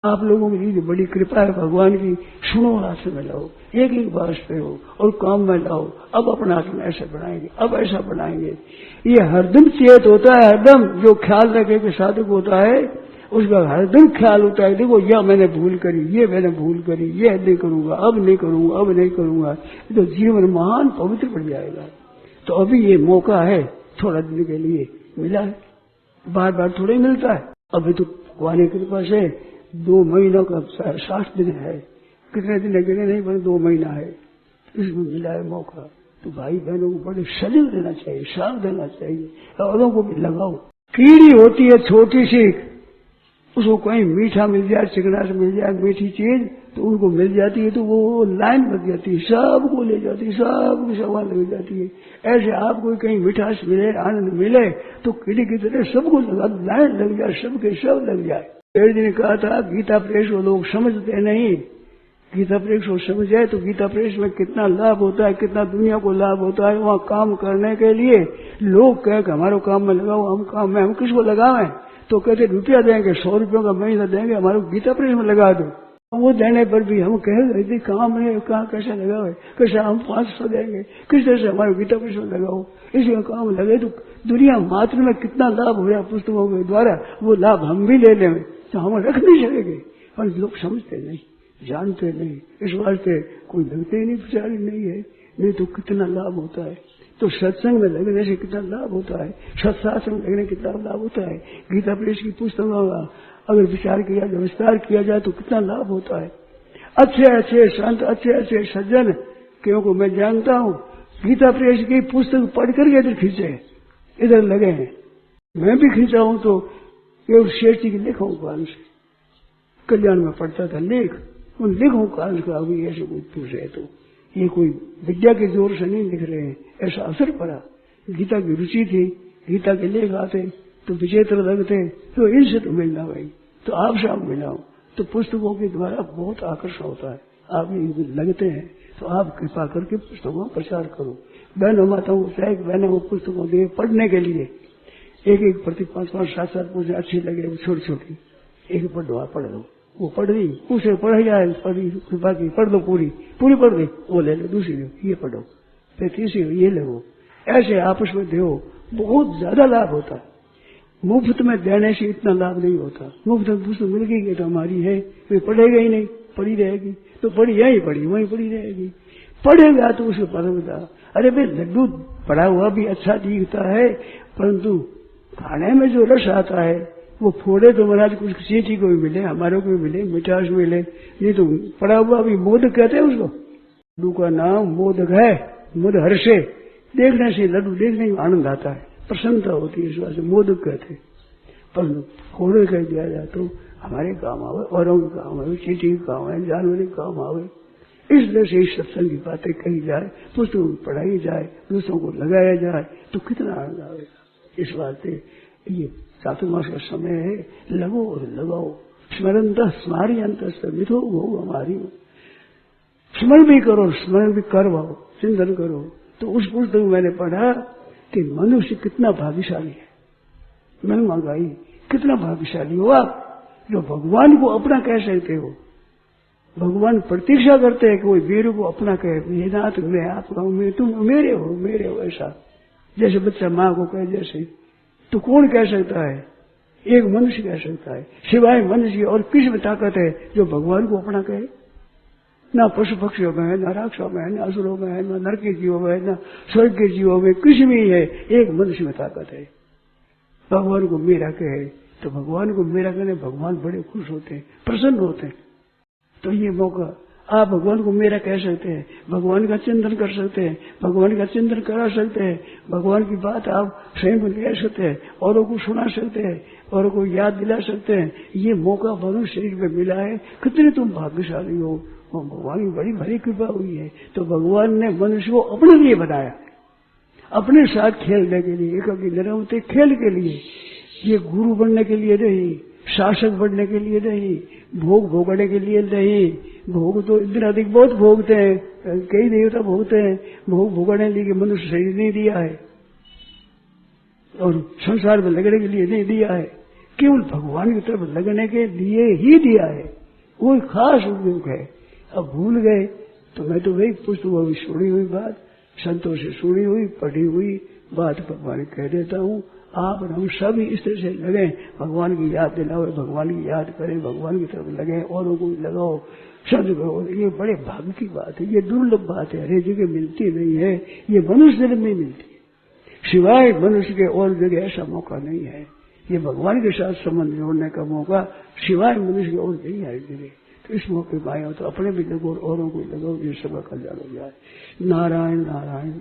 आप लोगों की बड़ी कृपा है भगवान की। सुनो, हाथ में लाओ, एक एक बार पे हो और काम में लाओ। अब अपना आत्मा ऐसे बनाएंगे, अब ऐसा बनाएंगे। ये हरदम चेत होता है, हरदम जो ख्याल रखे के साधक होता है उसका हरदम ख्याल होता है, देखो यह मैंने भूल करी, ये मैंने भूल करी, ये नहीं करूंगा, अब नहीं करूंगा, अब नहीं करूंगा, तो जीवन महान पवित्र पड़ जाएगा। तो अभी ये मौका है, थोड़ा दिन के लिए मिला है, बार बार थोड़े मिलता है। अभी तो भगवान की कृपा से 2 महीनों का 60 दिन है, कितने दिन गिने नहीं पर 2 महीना है, इसमें मिला है मौका। तो भाई बहनों को बड़े सजग देना चाहिए, साथ देना चाहिए, औरों को भी लगाओ। कीड़ी होती है छोटी सी, उसको कहीं मीठा मिल जाए, चिकना से मिल जाए मीठी चीज, तो उनको मिल जाती है, तो वो लाइन बन जाती है, सबको ले जाती है, सबकी सवाल लग जाती है। ऐसे आपको कहीं मिठास मिले, आनंद मिले, तो कीड़ी की तरह सबको लगा, लाइन लग जाए, सबके सब लग जाए। एक दिन कहा था गीता प्रेस को लोग समझते नहीं, गीता प्रेस को समझ जाए तो गीता प्रेस में कितना लाभ होता है, कितना दुनिया को लाभ होता है। वहाँ काम करने के लिए लोग कहे कि हमारे काम में लगाओ, हम काम में, हम किसको लगावें? तो कहते रुपया देंगे, 100 रुपयों का महीना देंगे, हमारे गीता प्रेस में लगा दो। वो देने पर भी हम कहे काम नहीं, कहाँ कैसे लगावे, कैसे हम 500 देंगे, किस तरह से हमारे गीता प्रेस में लगाओ, इसमें काम लगे तो दुनिया मात्र में कितना लाभ हो रहा है पुस्तकों के द्वारा, वो लाभ हम भी ले लें तो हम रख नहीं सकेंगे। पर लोग समझते नहीं, जानते नहीं, इस वास्ते कोई लगते ही नहीं, विचारी नहीं है। नहीं तो कितना लाभ होता है, तो सत्संग में लगने से कितना लाभ होता है, सत्शास्त्र में लगने कितना लाभ होता है, गीता प्रेस की पुस्तकों का अगर विचार किया जाए, विस्तार किया जाए तो कितना लाभ होता है। अच्छे अच्छे संत, अच्छे अच्छे सज्जन, क्योंकि मैं जानता हूँ गीता प्रेस की पुस्तक पढ़ करके इधर खींचे, इधर लगे हैं। मैं भी खींचा हूँ तो ये शेर जी की लिखा काल से, कल्याण में पढ़ता था लेख, उन लिखों काल का अभी ऐसे कुछ पूछ रहे तो ये कोई विद्या के जोर से नहीं लिख रहे हैं, ऐसा असर पड़ा। गीता की रुचि थी, गीता के लेख आते तो विचित्र लगते, तो इनसे तो मिलना भाई, तो आपसे आप मिला हूं, तो पुस्तकों के द्वारा बहुत आकर्षण होता है। आप ये लगते हैं तो आप कृपा करके पुस्तकों का प्रचार करो। बहनों माताओं को चाहे बहनों को पुस्तकों दे पढ़ने के लिए, एक एक प्रति 5-5, 7-7 मुझे अच्छी लगे, वो छोटी छोटी एक पढ़ दो, वो पढ़ रही उसे पढ़ जाए, पढ़ी कृपा की पढ़ दो, पूरी पढ़ गई, वो ले लो, दूसरी लो, ये पढ़ो, फिर तीसरी ये लो, ऐसे आपस में दो, बहुत ज्यादा लाभ होता है। मुफ्त में देने से इतना लाभ नहीं होता। मुफ्त में पुस्तक मिल गई तो हमारी है, वे पढ़ेगा ही नहीं, पड़ी रहेगी, तो पढ़ी यही पढ़ी वहीं पड़ी रहेगी, पढ़ेगा तो उसे पढ़ेगा। अरे भाई लड्डू पड़ा हुआ भी अच्छा दिखता है, परंतु खाने में जो रस आता है वो फोड़े तो महाराज कुछ चीटी को भी मिले, हमारे को भी मिले, मिठास मिले, नहीं तो पड़ा हुआ भी मोदक कहते हैं उसको। लड्डू का नाम मोदक है, मोद हर्षे, देखने से लड्डू देखने में आनंद आता है, प्रसन्नता होती है, इस वजह से मोदक कहते हैं। पर फोड़े कह दिया जाए तो हमारे काम आवे, औरों के काम आवे, चीटी के काम आवे, जानवर के काम आवे। इसलिए से इस सत्संग की बातें कही जाए, पुस्तकों को पढ़ाई जाए, दूसरों को लगाया जाए तो कितना आनंद आवेगा। इस वास्ते ये चातुर्मास का समय है, लगो और लगाओ। स्मरंत स्मारी अंत मिथो भोग हमारी, स्मरण भी करो, स्मरण भी करवाओ, चिंतन करो। तो उस पुस्तक में मैंने पढ़ा कि मनुष्य कितना भाग्यशाली है। मैंने मंगाई कितना भाग्यशाली हो आप, जो भगवान को अपना कह सकते हो। भगवान प्रतीक्षा करते हैं कि कोई वीर को अपना कहे, ये नाथ मैं आपका हूं, तुम मेरे हो, ऐसा जैसे बच्चा माँ को कहे जैसे, तो कौन कह सकता है? एक मनुष्य कह सकता है, सिवाय मनुष्य और किस में ताकत है जो भगवान को अपना कहे? ना पशु पक्षियों में है, ना राक्षसों में है, ना असुरों में है, ना नरक के जीवों में है, ना स्वर्ग के जीवों में, किसी में ही है, एक मनुष्य में ताकत है। भगवान को मेरा कहे तो भगवान को मेरा कहने भगवान बड़े खुश होते हैं, प्रसन्न होते हैं। तो ये मौका आप भगवान को मेरा कह सकते हैं, भगवान का चिंतन कर सकते हैं, भगवान का चिंतन करा सकते हैं, भगवान की बात आप स्वयं ले सकते हैं, औरों को सुना सकते हैं, औरों को याद दिला सकते हैं। ये मौका मनुष्य शरीर में मिला है, कितने तुम भाग्यशाली हो। भगवान की बड़ी भारी कृपा हुई है। तो भगवान ने मनुष्य को अपने लिए बनाया, अपने साथ खेलने के लिए, एक निरवते खेल के लिए। ये गुरु बनने के लिए नहीं, शासक बनने के लिए नहीं, भोग भोगने के लिए नहीं। भोग तो इतना अधिक बहुत भोगते हैं, कई देवता भोगते हैं, भोग भोगने के लिए मनुष्य शरीर नहीं दिया है और संसार में लगने के लिए नहीं दिया है। केवल भगवान की तरफ लगने के लिए ही दिया है, कोई खास उपयोग है। अब भूल गए तो मैं तो वही पुस्तकों की सुनी हुई बात, संतों से सुनी हुई पढ़ी हुई बात भगवान कह देता हूँ। आप और हम सब इस तरह से लगे, भगवान की याद दिलाओ, भगवान की याद करें, भगवान की तरफ लगे, औरों को लगाओ, शब्द करो। ये बड़े भाग्य की बात है, ये दुर्लभ बात है, हर जगह मिलती नहीं है, ये मनुष्य जन्म में मिलती है, सिवाय मनुष्य के और जगह ऐसा मौका नहीं है। ये भगवान के साथ संबंध जोड़ने का मौका सिवाय मनुष्य की और नहीं है जगह। तो इस मौके पर आया तो अपने भी लगो और औरों को लगाओ, ये सबका कल्याण हो जाए। नारायण नारायण।